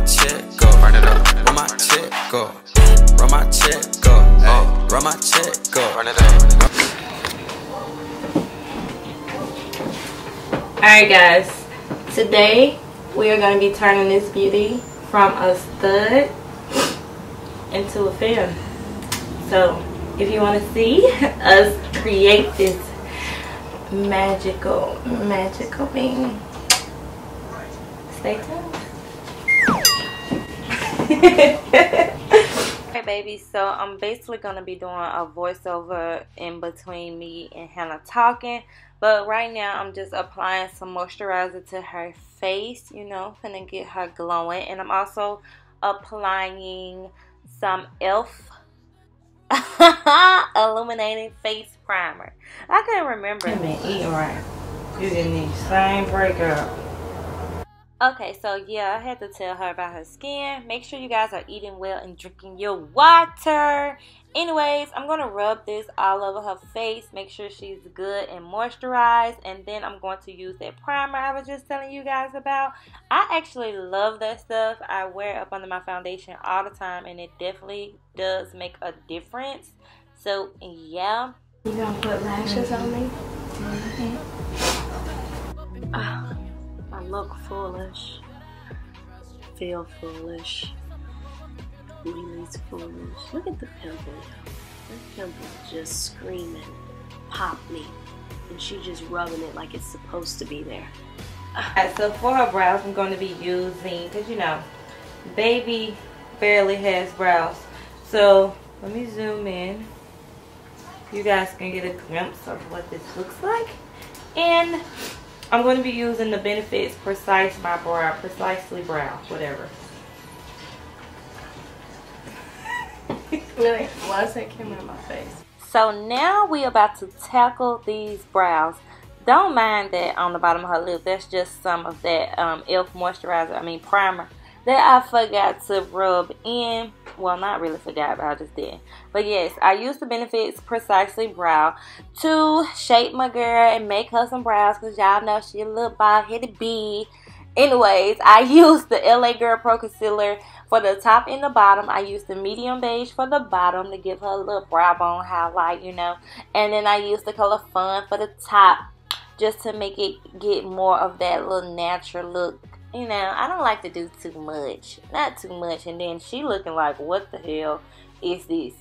my check go. Run it up. Run my check go. Run my check go. Run my check go. Run it up. Alright guys, today we are going to be turning this beauty from a stud into a fan. So if you want to see us create this magical thing, stay tuned. Alright baby, so I'm basically going to be doing a voiceover in between me and Hannah talking. But right now I'm just applying some moisturizer to her face, you know, gonna get her glowing. And I'm also applying some e.l.f. illuminating face primer. I can't remember. I've been eating right. You getting the same breakup. Okay, so yeah, I had to tell her about her skin. Make sure you guys are eating well and drinking your water. Anyways, I'm going to rub this all over her face. Make sure she's good and moisturized. And then I'm going to use that primer I was just telling you guys about. I actually love that stuff. I wear it up under my foundation all the time. And it definitely does make a difference. So, yeah. You going to put lashes on me? I look foolish. Feel foolish. LeeLee's foolish. Look at the pimple. That pimple just screaming, pop me. And she just rubbing it like it's supposed to be there. Alright, so for her brows, I'm going to be using, because you know, baby barely has brows. So let me zoom in. You guys can get a glimpse of what this looks like. And I'm going to be using the Benefits Precisely Brow, whatever. Really? Why is that camera in my face? So now we about to tackle these brows. Don't mind that on the bottom of her lip. That's just some of that e.l.f. moisturizer, primer that I forgot to rub in. Well, not really forgot, but I just did. But yes, I used the Benefits Precisely Brow to shape my girl and make her some brows, because y'all know she a little bald-headed bee. Anyways, I used the LA Girl Pro Concealer for the top and the bottom. I used the medium beige for the bottom to give her a little brow bone highlight, you know. And then I used the color Fun for the top, just to make it get more of that little natural look. You know, I don't like to do too much. Not too much. And then she looking like, what the hell is this?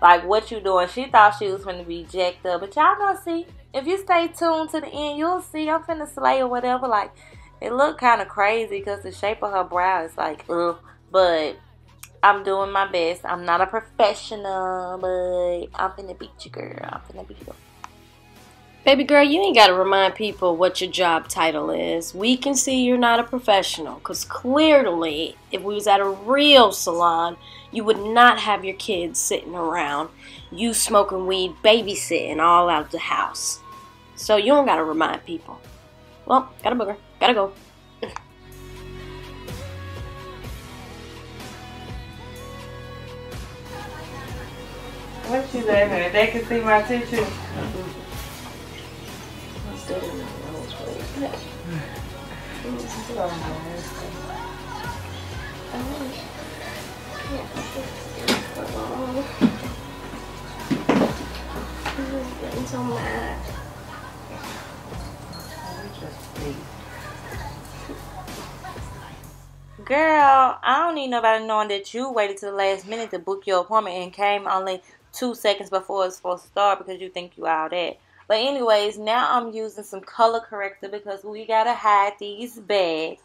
Like, what you doing? She thought she was going to be jacked up. But y'all gonna see. If you stay tuned to the end, you'll see. I'm finna slay or whatever. Like, it looked kind of crazy because the shape of her brow is like, ugh. But I'm doing my best. I'm not a professional, but I'm finna beat you, girl. I'm finna beat you. Baby girl, you ain't got to remind people what your job title is. We can see you're not a professional, because clearly, if we was at a real salon, you would not have your kids sitting around, you smoking weed, babysitting all out of the house. So you don't got to remind people. Well, got a booger. Gotta go. What you laughing at? They can see my tissue. Still in my nose, please. Getting so mad. Girl, I don't need nobody knowing that you waited till the last minute to book your appointment and came only 2 seconds before it's supposed to start because you think you all that. But anyways, now I'm using some color corrector because we gotta hide these bags.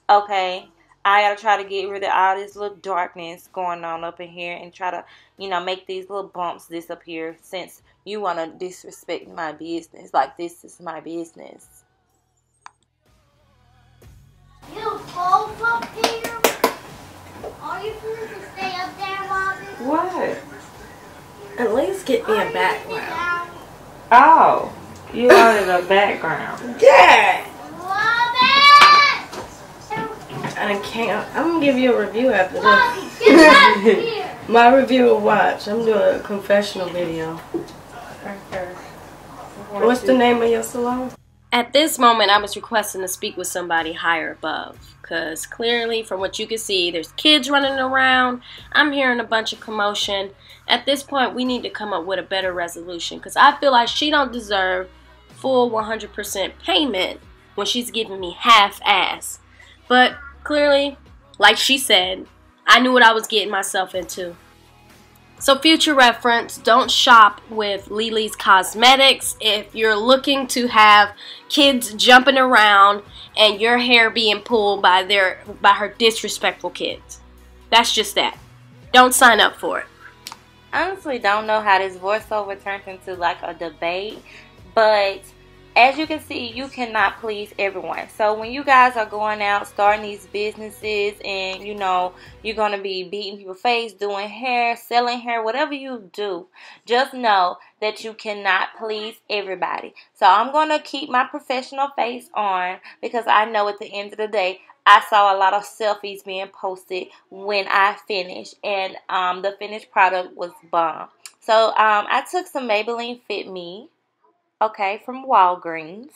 Okay, I gotta try to get rid of all this little darkness going on up in here and try to, you know, make these little bumps disappear, since you wanna disrespect my business. Like, this is my business. You both up here? Are you supposed to stay up there, Mommy? What? At least get me a background. Oh, you wanted a background. Yeah. Mommy! I can't. I'm gonna give you a review after Mommy, this. get out here! My review of watch. I'm doing a confessional video. What's the name of your salon? At this moment, I was requesting to speak with somebody higher above, because clearly, from what you can see, there's kids running around. I'm hearing a bunch of commotion. At this point, we need to come up with a better resolution, because I feel like she don't deserve full 100% payment when she's giving me half-ass. But clearly, like she said, I knew what I was getting myself into. So future reference, don't shop with LeeLee's Cosmetics if you're looking to have kids jumping around and your hair being pulled by her disrespectful kids. That's just that. Don't sign up for it. I honestly don't know how this voiceover turned into like a debate, but as you can see, you cannot please everyone. So when you guys are going out, starting these businesses, and you know, you're going to be beating people's face, doing hair, selling hair, whatever you do, just know that you cannot please everybody. So I'm going to keep my professional face on, because I know at the end of the day, I saw a lot of selfies being posted when I finished, and the finished product was bomb. So I took some Maybelline Fit Me, okay, from Walgreens,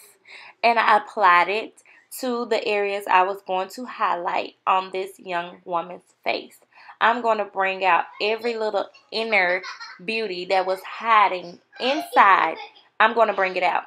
and I applied it to the areas I was going to highlight on this young woman's face. I'm going to bring out every little inner beauty that was hiding inside. I'm going to bring it out.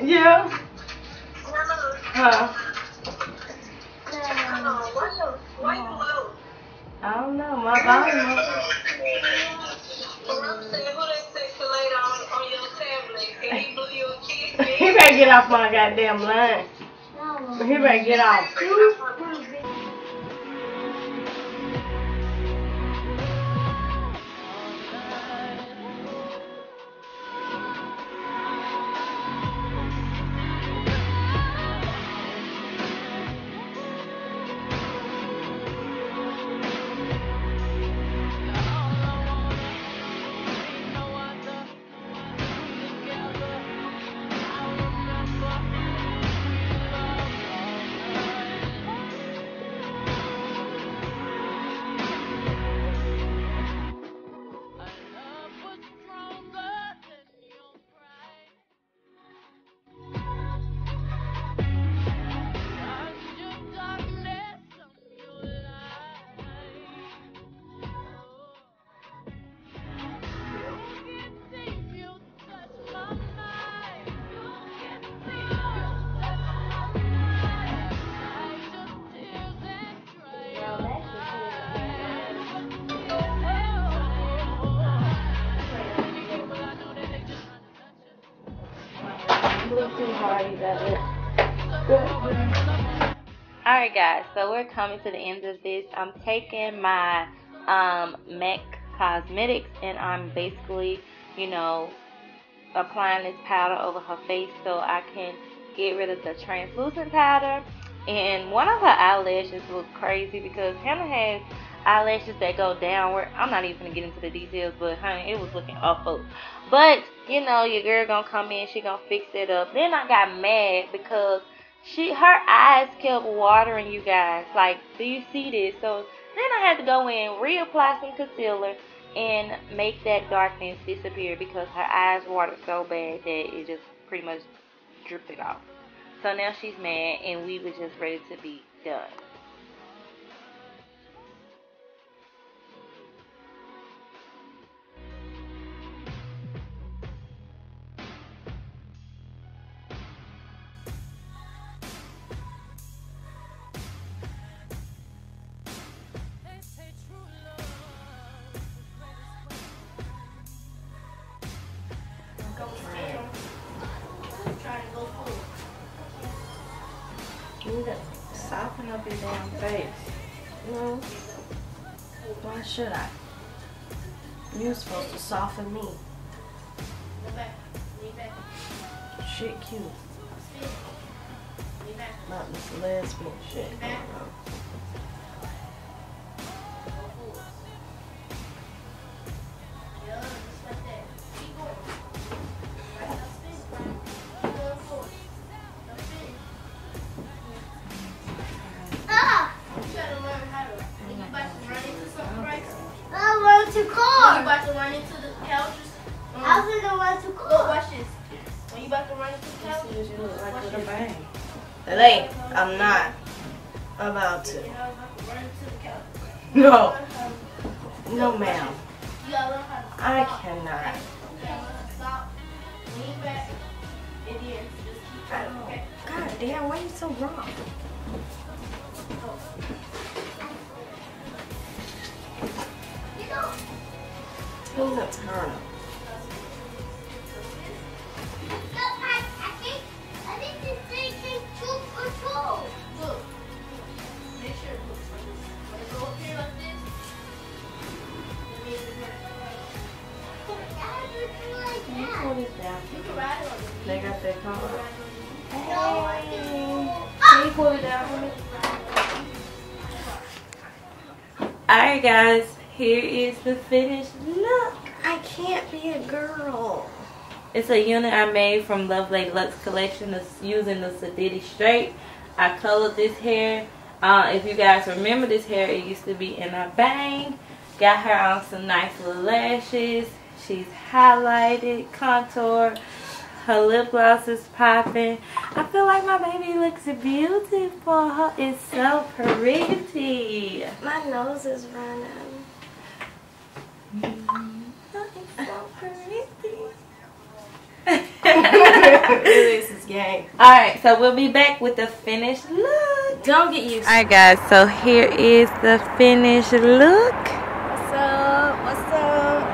Yeah. I don't know. My volume up. He better get off my goddamn line. He better get off. Alright guys, so we're coming to the end of this. I'm taking my MAC Cosmetics and I'm basically, you know, applying this powder over her face so I can get rid of the translucent powder. And one of her eyelashes look crazy because Hannah has eyelashes that go downward. I'm not even gonna get into the details, but honey, it was looking awful. But you know, your girl gonna come in, she gonna fix it up. Then I got mad because her eyes kept watering, you guys. Like, do you see this? So then I had to go in, reapply some concealer, and make that darkness disappear because her eyes watered so bad that it just pretty much dripped it off. So now she's mad and we were just ready to be done. soften up your damn face. No. Why should I? You're supposed to soften me. Shit cute. Not this lesbian shit going on. To car. You about to run into the couches? I was gonna run to car. Look, watch this. When you about to run into the couches? You look like with a bang. LeeLee, I'm not about to. You know, about to run into the couch. No. No, ma'am. You gotta learn how to stop. I cannot. Okay, stop. Lean back. And then just keep going. Okay. God damn, why are you so wrong? Who's a turner? I think this thing takes 2 for 2. Look. Make sure it looks like this. When it go up here like this, that means it's right. Can you pull this down? You can ride it on this. They got their car. Can you pull it down for me? Alright guys, here is the finished look. I can't be a girl. It's a unit I made from Lovely Luxe Collection that's using the Sadiddy straight. I colored this hair. If you guys remember this hair, it used to be in a bang. Got her on some nice little lashes. She's highlighted, contoured. Her lip gloss is popping. I feel like my baby looks beautiful. Her is so pretty. My nose is running. So pretty. This is gay. Alright, so we'll be back with the finished look. Don't get used to it. Alright guys, so here is the finished look. What's up? What's up?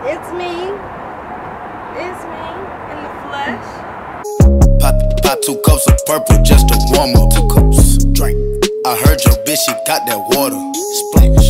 It's me. It's me in the flesh. Pop 2 cups of purple just to warm up. 2 cups, drink. I heard your bitch, she got that water. Split.